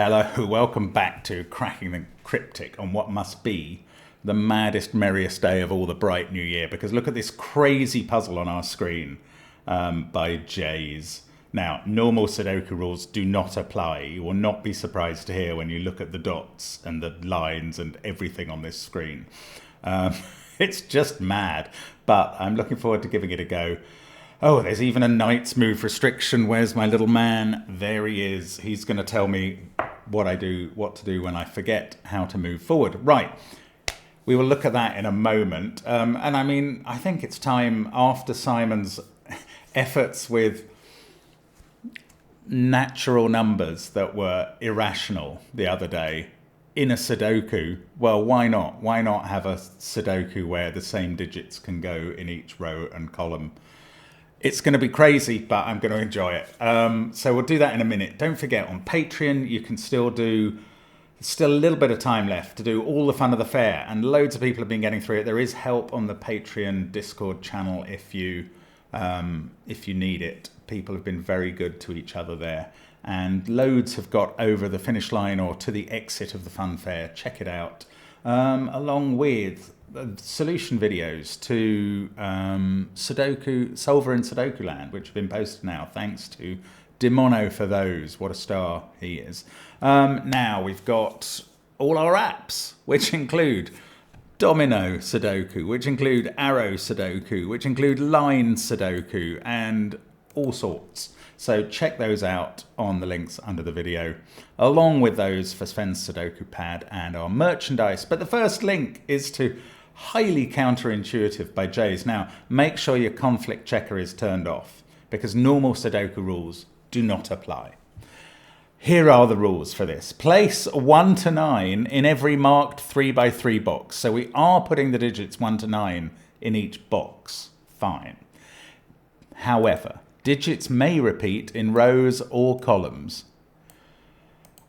Hello, welcome back to Cracking the Cryptic on what must be the maddest, merriest day of all the bright new year, because look at this crazy puzzle on our screen by Jays. Now, normal Sudoku rules do not apply. You will not be surprised to hear when you look at the dots and the lines and everything on this screen. It's just mad, but I'm looking forward to giving it a go. Oh, there's even a knight's move restriction. Where's my little man? There he is. He's going to tell me what to do when I forget how to move forward. Right. We will look at that in a moment. And I mean, I think it's time, after Simon's efforts with natural numbers that were irrational the other day in a Sudoku, well, why not? Why not have a Sudoku where the same digits can go in each row and column? It's going to be crazy, but I'm going to enjoy it. So we'll do that in a minute. Don't forget, on Patreon, you can still do... Still a little bit of time left to do all the fun of the fair, and loads of people have been getting through it. There is help on the Patreon Discord channel if you need it. People have been very good to each other there, and loads have got over the finish line or to the exit of the fun fair. Check it out, along with solution videos to Sudoku Solver in Sudoku Land, which have been posted now. Thanks to Demono for those. What a star he is. Now we've got all our apps, which include Domino Sudoku, which include Arrow Sudoku, which include Line Sudoku, and all sorts. So check those out on the links under the video, along with those for Sven's Sudoku Pad and our merchandise. But the first link is to Highly Counterintuitive by Jays. Now, make sure your conflict checker is turned off, because normal Sudoku rules do not apply. Here are the rules for this. Place 1 to 9 in every marked 3x3 box. So we are putting the digits 1 to 9 in each box. Fine. However, digits may repeat in rows or columns.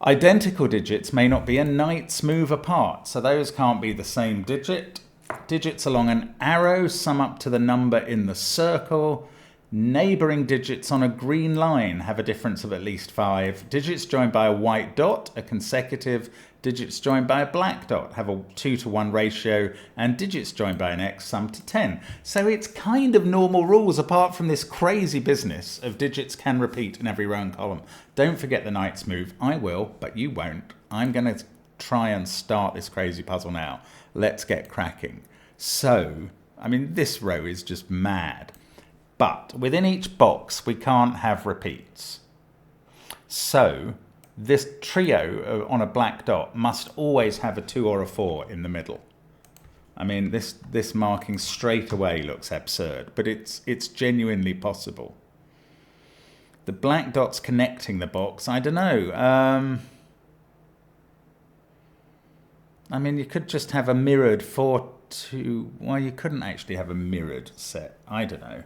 Identical digits may not be a knight's move apart, so those can't be the same digit. Digits along an arrow sum up to the number in the circle. Neighbouring digits on a green line have a difference of at least 5. Digits joined by a white dot are consecutive. Digits joined by a black dot have a 2-to-1 ratio, and digits joined by an X sum to 10. So it's kind of normal rules, apart from this crazy business of digits can repeat in every row and column. Don't forget the knight's move. I will, but you won't. I'm going to try and start this crazy puzzle now. Let's get cracking. So, I mean, this row is just mad. But within each box, we can't have repeats. So this trio on a black dot must always have a 2 or a 4 in the middle. I mean, this marking straight away looks absurd, but it's genuinely possible. The black dot's connecting the box. I don't know. I mean, you could just have a mirrored 4 to... Well, you couldn't actually have a mirrored set. I don't know.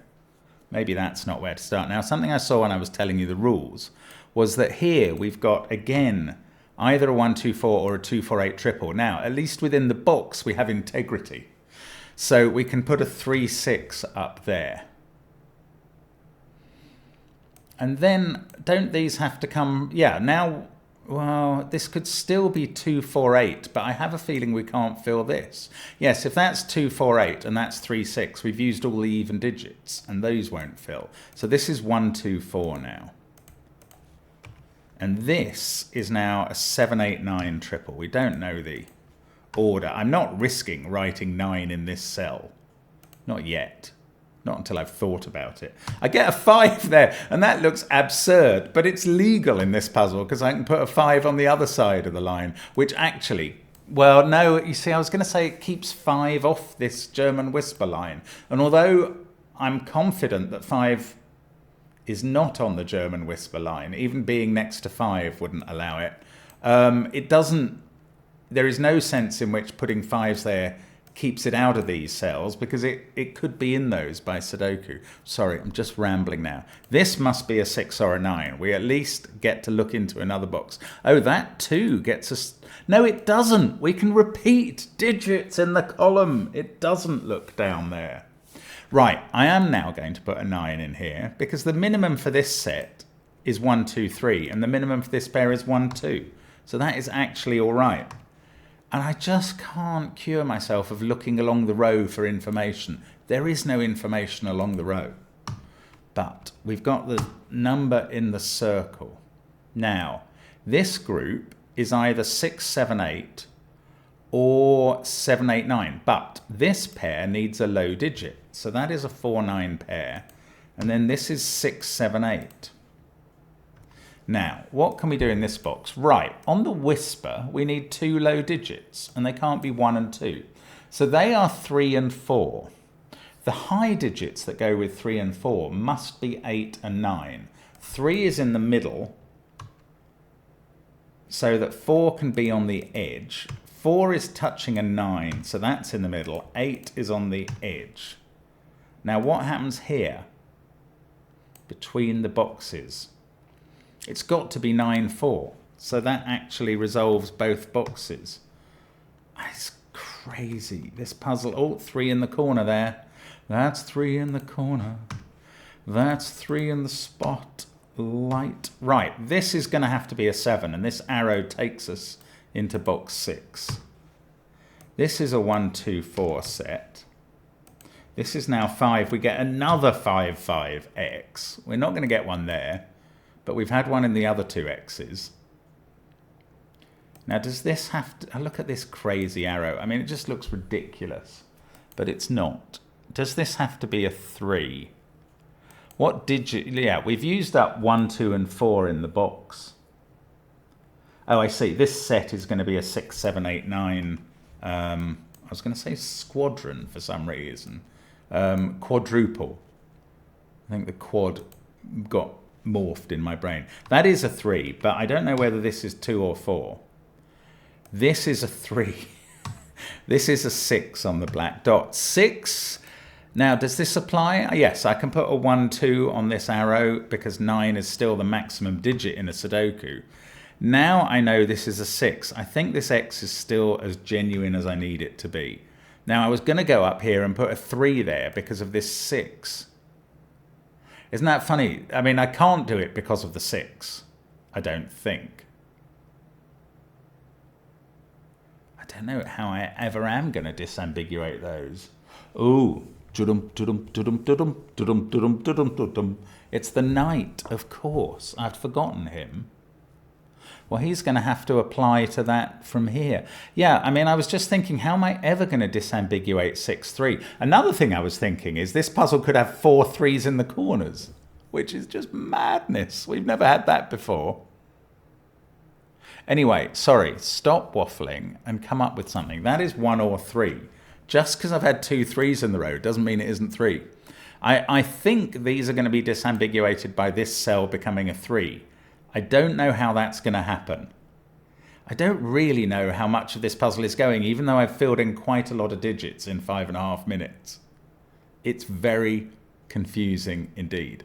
Maybe that's not where to start. Now, something I saw when I was telling you the rules was that here we've got, again, either a 1-2-4 or a 2-4-8 triple. Now, at least within the box, we have integrity. So we can put a 3-6 up there. And then, don't these have to come... Yeah, now, well, this could still be 2-4-8, but I have a feeling we can't fill this. Yes, if that's 2-4-8 and that's 3-6, we've used all the even digits, and those won't fill. So this is 1-2-4 now. And this is now a 7-8-9 triple. We don't know the order. I'm not risking writing 9 in this cell. Not yet. Not until I've thought about it. I get a 5 there, and that looks absurd, but it's legal in this puzzle because I can put a 5 on the other side of the line, which actually, well, no, you see, I was going to say it keeps 5 off this German whisper line. And although I'm confident that 5 is not on the German whisper line, even being next to 5 wouldn't allow it, it doesn't, there is no sense in which putting 5s there keeps it out of these cells, because it could be in those by Sudoku. Sorry, I'm just rambling now. This must be a 6 or a 9. We at least get to look into another box. Oh, that too gets us... No, it doesn't. We can repeat digits in the column. It doesn't look down there. Right, I am now going to put a 9 in here, because the minimum for this set is 1, 2, 3, and the minimum for this pair is 1, 2. So that is actually all right. And I just can't cure myself of looking along the row for information. There is no information along the row. But we've got the number in the circle. Now, this group is either 6, 7, 8 or 7, 8, 9. But this pair needs a low digit. So that is a 4, 9 pair. And then this is 6, 7, 8. Now, what can we do in this box? Right, on the whisper, we need 2 low digits, and they can't be 1 and 2. So they are 3 and 4. The high digits that go with 3 and 4 must be 8 and 9. 3 is in the middle, so that 4 can be on the edge. 4 is touching a 9, so that's in the middle. 8 is on the edge. Now, what happens here between the boxes? It's got to be 9, 4. So that actually resolves both boxes. It's crazy. This puzzle. Oh, 3 in the corner there. That's 3 in the corner. That's 3 in the spotlight. Right, this is going to have to be a 7. And this arrow takes us into box 6. This is a 1, 2, 4 set. This is now 5. We get another 5, 5, X. We're not going to get one there. But we've had one in the other 2 X's. Now, does this have to... look at this crazy arrow. I mean, it just looks ridiculous. But it's not. Does this have to be a 3? What digit... yeah, we've used up 1, 2, and 4 in the box. Oh, I see. This set is going to be a 6, 7, 8, 9... I was going to say squadron for some reason. Quadruple. I think the quad got morphed in my brain. That is a 3, but I don't know whether this is 2 or 4. This is a 3. This is a 6 on the black dot. 6. Now, does this apply? Yes, I can put a 1, 2 on this arrow because 9 is still the maximum digit in a Sudoku. Now I know this is a 6. I think this X is still as genuine as I need it to be. Now, I was going to go up here and put a 3 there because of this 6. Isn't that funny? I mean, I can't do it because of the 6. I don't think. I don't know how I ever am going to disambiguate those. Ooh. It's the knight, of course. I'd forgotten him. Well, he's going to have to apply to that from here. Yeah, I mean, I was just thinking, how am I ever going to disambiguate 6, 3? Another thing I was thinking is this puzzle could have 4 3s in the corners, which is just madness. We've never had that before. Anyway, sorry, stop waffling and come up with something. That is 1 or 3. Just because I've had 2 3s in the row doesn't mean it isn't 3. I think these are going to be disambiguated by this cell becoming a 3. I don't know how that's going to happen. I don't really know how much of this puzzle is going, even though I've filled in quite a lot of digits in 5.5 minutes. It's very confusing indeed.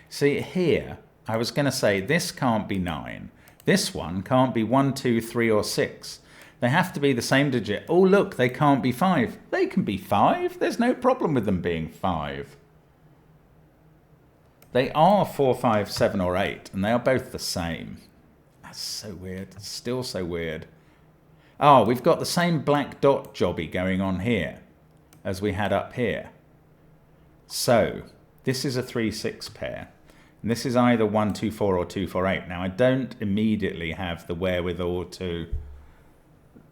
See, here, I was going to say this can't be 9. This one can't be 1, 2, 3, or 6. They have to be the same digit. Oh, look, they can't be 5. They can be 5. There's no problem with them being 5. They are 4, 5, 7, or 8, and they are both the same. That's so weird. It's still so weird. Oh, we've got the same black dot jobby going on here as we had up here. So, this is a 3, 6 pair. And this is either 1, 2, 4 or 2, 4, 8. Now, I don't immediately have the wherewithal to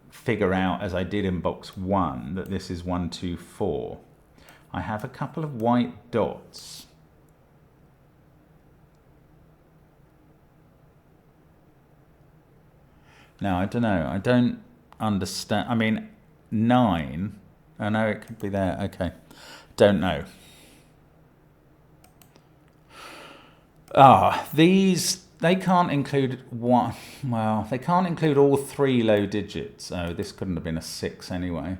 figure out, as I did in box 1, that this is 1, 2, 4. I have a couple of white dots. Now, I don't know. I don't understand. I mean, 9. I know it could be there. Okay. Don't know. These, they can't include one. Well, they can't include all 3 low digits. Oh, this couldn't have been a 6 anyway.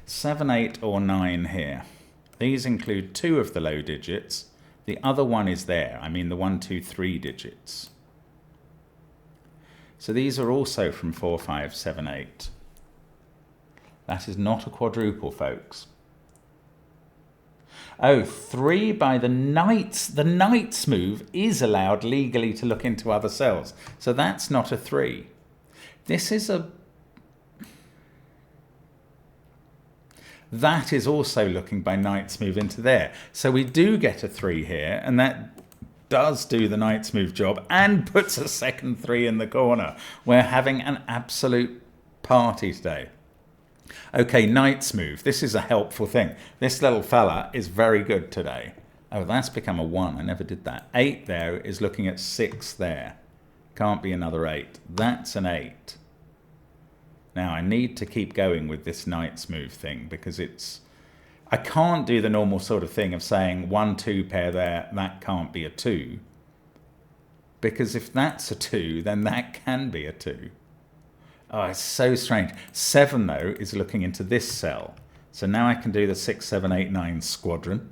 7, 8, or 9 here. These include 2 of the low digits. The other one is there. I mean, the 1, 2, 3 digits. So these are also from 4, 5, 7, 8. That is not a quadruple, folks. Oh, 3 by the knights. The knight's move is allowed legally to look into other cells. So that's not a 3. This is a... That is also looking by knight's move into there. So we do get a 3 here, and that does do the knight's move job and puts a second 3 in the corner. We're having an absolute party today. Okay, knight's move. This is a helpful thing. This little fella is very good today. Oh, that's become a 1. I never did that. 8 there is looking at 6 there. Can't be another 8. That's an 8. Now, I need to keep going with this knight's move thing because it's... I can't do the normal sort of thing of saying 1, 2 pair there, that can't be a 2. Because if that's a 2, then that can be a 2. Oh, it's so strange. 7, though, is looking into this cell. So now I can do the 6, 7, 8, 9 squadron.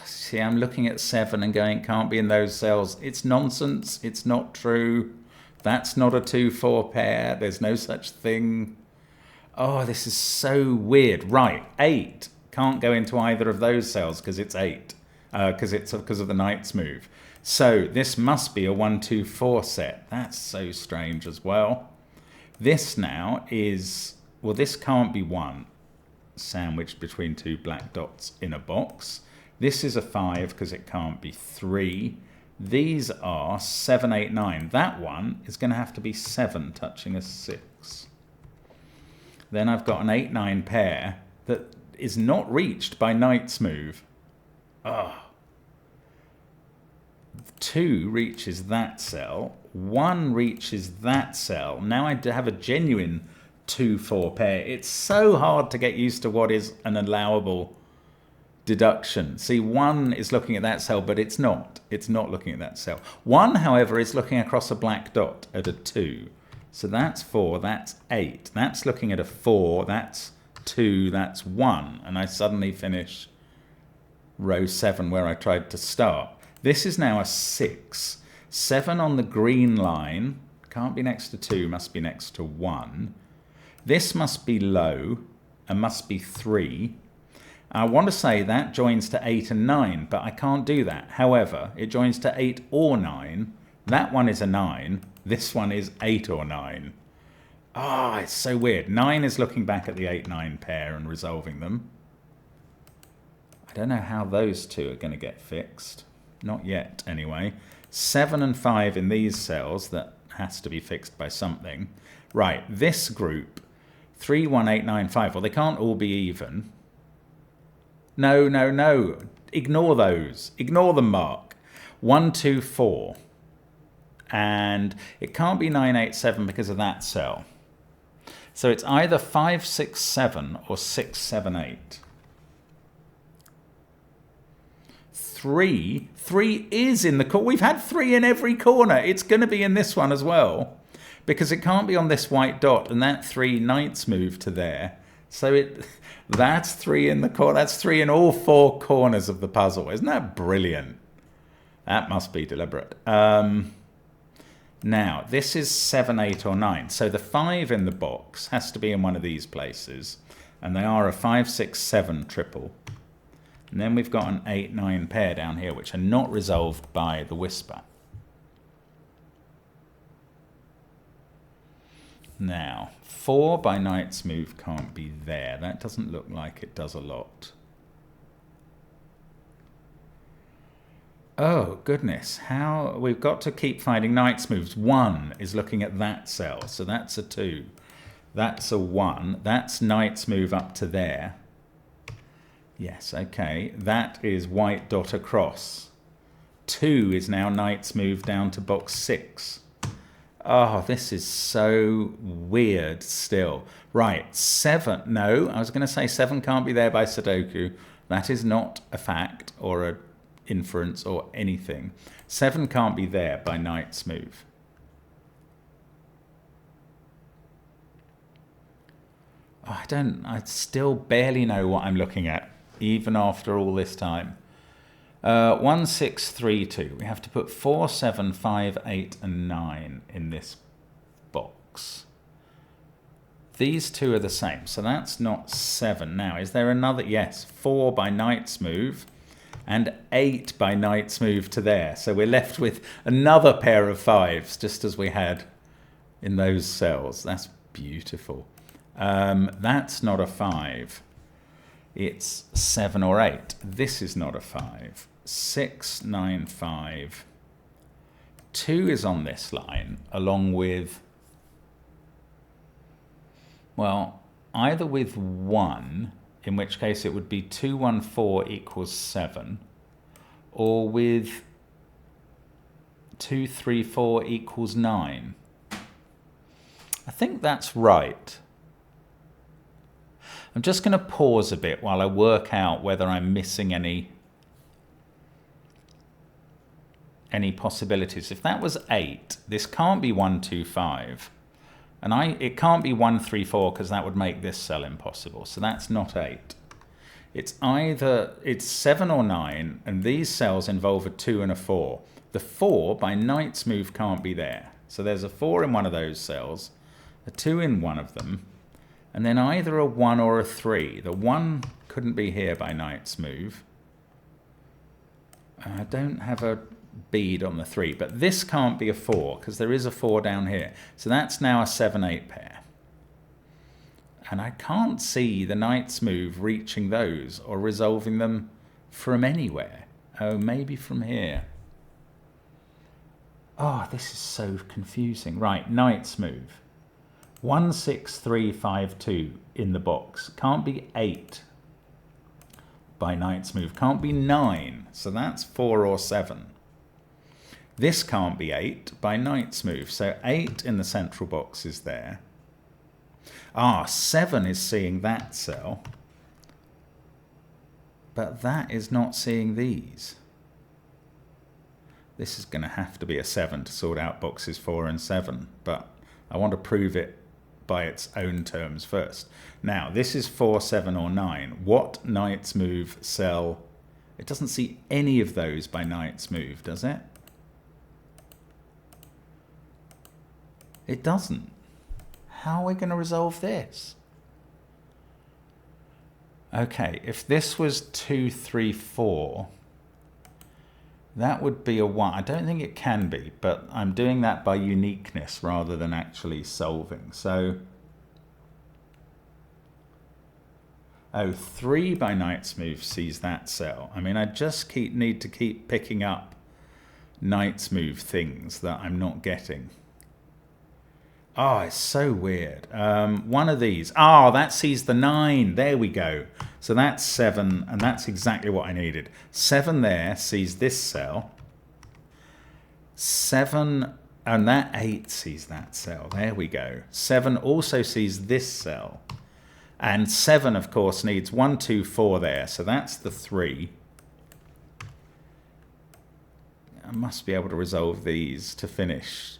See, I'm looking at 7 and going, can't be in those cells. It's nonsense. It's not true. That's not a 2-4 pair. There's no such thing. Oh, this is so weird. Right, 8 can't go into either of those cells because it's 8. Because of the knight's move. So this must be a 1, 2, 4 set. That's so strange as well. This now is... Well, this can't be 1. Sandwiched between 2 black dots in a box. This is a 5 because it can't be 3. These are 7, 8, 9. That one is going to have to be 7 touching a 6. Then I've got an 8, 9 pair that is not reached by knight's move. Oh. 2 reaches that cell. 1 reaches that cell. Now I have a genuine 2-4 pair. It's so hard to get used to what is an allowable deduction. See, 1 is looking at that cell, but it's not. It's not looking at that cell. 1, however, is looking across a black dot at a 2. So that's 4, that's 8. That's looking at a 4, that's 2, that's 1. And I suddenly finish row 7 where I tried to start. This is now a 6. 7 on the green line. Can't be next to 2, must be next to 1. This must be low and must be 3. I want to say that joins to 8 and 9, but I can't do that. However, it joins to 8 or 9. That one is a 9. This one is 8 or 9. Ah, it's so weird. 9 is looking back at the 8-9 pair and resolving them. I don't know how those two are going to get fixed. Not yet, anyway. 7 and 5 in these cells, that has to be fixed by something. Right, this group, 3, 1, 8, 9, 5. Well, they can't all be even. No, no, no. Ignore those. Ignore them, Mark. 1, 2, 4. And it can't be 9, 8, 7 because of that cell. So it's either 5, 6, 7 or 6, 7, 8. 3 is in the corner. We've had 3 in every corner. It's going to be in this one as well. Because it can't be on this white dot. And that 3 knights move to there. So that's 3 in the corner. That's 3 in all 4 corners of the puzzle. Isn't that brilliant? That must be deliberate. Now, this is 7, 8 or 9. So the 5 in the box has to be in one of these places. And they are a 5, 6, 7 triple. And then we've got an 8, 9 pair down here, which are not resolved by the whisper. Now, 4 by knight's move can't be there. That doesn't look like it does a lot. Oh, goodness. How? We've got to keep finding knight's moves. 1 is looking at that cell, so that's a 2. That's a 1. That's knight's move up to there. Yes, okay. That is white dot across. 2 is now knight's move down to box 6. Oh, this is so weird still. Right, 7. No, I was going to say 7 can't be there by Sudoku. That is not a fact or a inference or anything. 7 can't be there by knight's move. Oh, I still barely know what I'm looking at, even after all this time. 1, 6, 3, 2. We have to put 4, 7, 5, 8, and 9 in this box. These two are the same, so that's not 7. Now, is there another? Yes, 4 by knight's move and 8 by knight's move to there. So we're left with another pair of 5s, just as we had in those cells. That's beautiful. That's not a 5. It's 7 or 8. This is not a 5. 6, 9, 5. 2 is on this line, along with, well, either with 1, in which case it would be 2, 1, 4 equals 7, or with 2, 3, 4 equals 9. I think that's right. I'm just going to pause a bit while I work out whether I'm missing any possibilities. If that was 8, this can't be 1, 2, 5. And it can't be 1, 3, 4 because that would make this cell impossible. So that's not 8. It's either, it's 7 or 9, and these cells involve a 2 and a 4. The 4 by knight's move can't be there. So there's a 4 in one of those cells, a 2 in one of them, and then either a 1 or a 3. The 1 couldn't be here by knight's move. I don't have a bead on the 3, but this can't be a 4 because there is a 4 down here. So that's now a 7-8 pair. And I can't see the knight's move reaching those or resolving them from anywhere. Oh, maybe from here. Oh, this is so confusing. Right, knight's move. 1, 6, 3, 5, 2 in the box. Can't be 8 by knight's move. Can't be 9. So that's 4 or 7. This can't be 8 by knight's move. So 8 in the central box is there. 7 is seeing that cell. But that is not seeing these. This is going to have to be a 7 to sort out boxes 4 and 7. But I want to prove it by its own terms first. Now, this is 4, 7 or 9. What knight's move cell? It doesn't see any of those by knight's move, does it? It doesn't. How are we going to resolve this? Okay, if this was 2, 3, 4, that would be a 1. I don't think it can be, but I'm doing that by uniqueness rather than actually solving. So, 3 by knight's move sees that cell. I mean, I just need to keep picking up knight's move things that I'm not getting. Oh, it's so weird. One of these. That sees the 9. There we go. So that's 7, and that's exactly what I needed. 7 there sees this cell. 7, and that 8 sees that cell. There we go. 7 also sees this cell. And 7, of course, needs 1, 2, 4 there. So that's the 3. I must be able to resolve these to finish.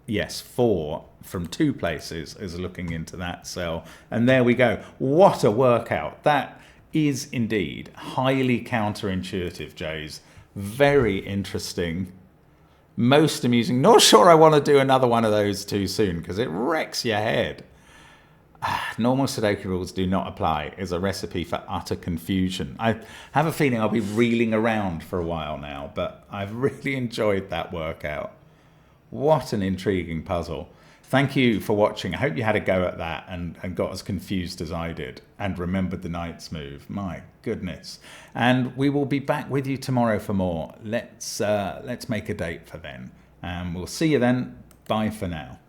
Yes, 4 from 2 places is looking into that cell. And there we go. What a workout. That is indeed highly counterintuitive, Jays. Very interesting. Most amusing. Not sure I want to do another one of those too soon because it wrecks your head. Normal Sudoku rules do not apply is a recipe for utter confusion. I have a feeling I'll be reeling around for a while now, but I've really enjoyed that workout. What an intriguing puzzle. Thank you for watching. I hope you had a go at that and got as confused as I did and remembered the knight's move. My goodness. And we will be back with you tomorrow for more. Let's make a date for then. And we'll see you then. Bye for now.